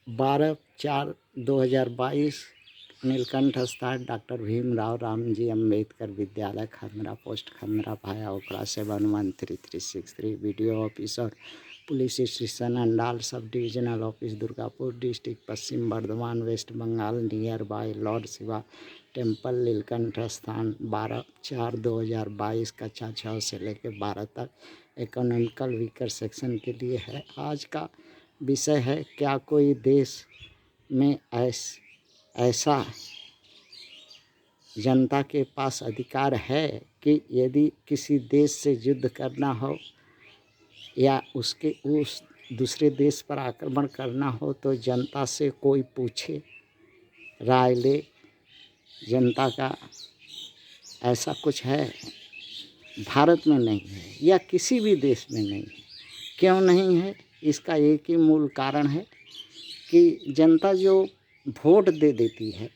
12/4/2022 नीलकंठ स्थान डॉक्टर भीमराव रामजी अम्बेडकर विद्यालय खंदरा पोस्ट खंदरा भाया ओकरा 713363 वीडियो ऑफिस और police station Andal sub divisional office Durgapur district Paschim Bardhaman west Bengal near by lord Shiva temple Nilkanth स्थान 12/4/2022 कक्षा 6 से लेकर 12 तक इकोनॉमिकल वीकर सेक्शन के लिए है। आज का विषय है क्या कोई देश में ऐसा जनता के पास अधिकार है कि यदि किसी देश से युद्ध करना हो या उस दूसरे देश पर आक्रमण करना हो तो जनता से कोई पूछे, राय ले। जनता का ऐसा कुछ है? भारत में नहीं है या किसी भी देश में नहीं है। क्यों नहीं है? इसका एक ही मूल कारण है कि जनता जो वोट दे देती है,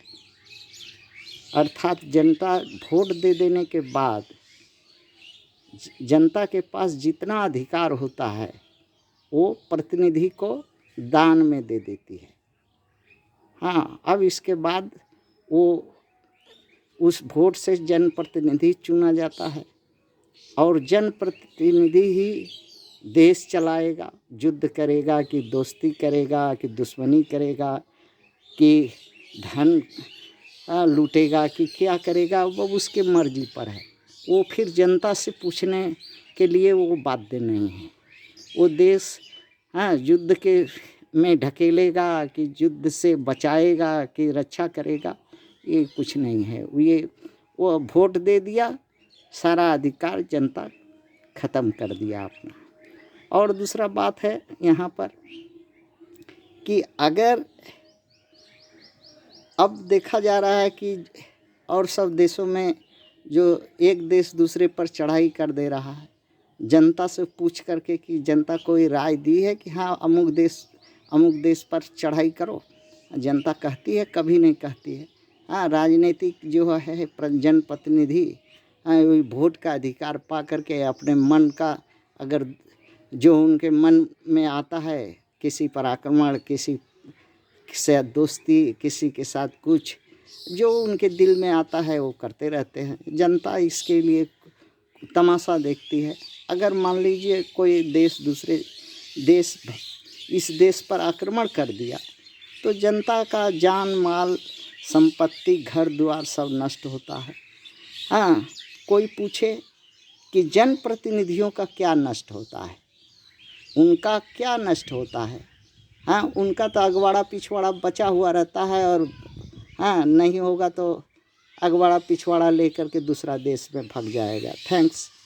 अर्थात जनता वोट दे देने के बाद जनता के पास जितना अधिकार होता है वो प्रतिनिधि को दान में दे देती है। हाँ, अब इसके बाद वो उस वोट से जनप्रतिनिधि चुना जाता है और जनप्रतिनिधि ही देश चलाएगा। युद्ध करेगा कि दोस्ती करेगा कि दुश्मनी करेगा कि धन लूटेगा कि क्या करेगा, वो उसके मर्जी पर है। वो फिर जनता से पूछने के लिए वो बाध्य नहीं है। वो देश युद्ध के में ढकेलेगा कि युद्ध से बचाएगा कि रक्षा करेगा, ये कुछ नहीं है। वो वोट दे दिया, सारा अधिकार जनता ख़त्म कर दिया अपना। और दूसरा बात है यहाँ पर कि अगर अब देखा जा रहा है कि और सब देशों में जो एक देश दूसरे पर चढ़ाई कर दे रहा है, जनता से पूछ करके कि जनता कोई राय दी है कि हाँ अमुक देश पर चढ़ाई करो। जनता कहती है? कभी नहीं कहती है। हाँ, राजनीतिक जो है जनप्रतिनिधि वोट का अधिकार पा करके अपने मन का, अगर जो उनके मन में आता है, किसी पर आक्रमण, किसी से दोस्ती, किसी के साथ कुछ जो उनके दिल में आता है वो करते रहते हैं। जनता इसके लिए तमाशा देखती है। अगर मान लीजिए कोई देश दूसरे देश इस देश पर आक्रमण कर दिया तो जनता का जान माल संपत्ति घर द्वार सब नष्ट होता है। हाँ, कोई पूछे कि जनप्रतिनिधियों का क्या नष्ट होता है, उनका क्या नष्ट होता है? हाँ, उनका तो अगवाड़ा पिछवाड़ा बचा हुआ रहता है और हाँ नहीं होगा तो अगवाड़ा पिछवाड़ा लेकर के दूसरा देश में भाग जाएगा। थैंक्स।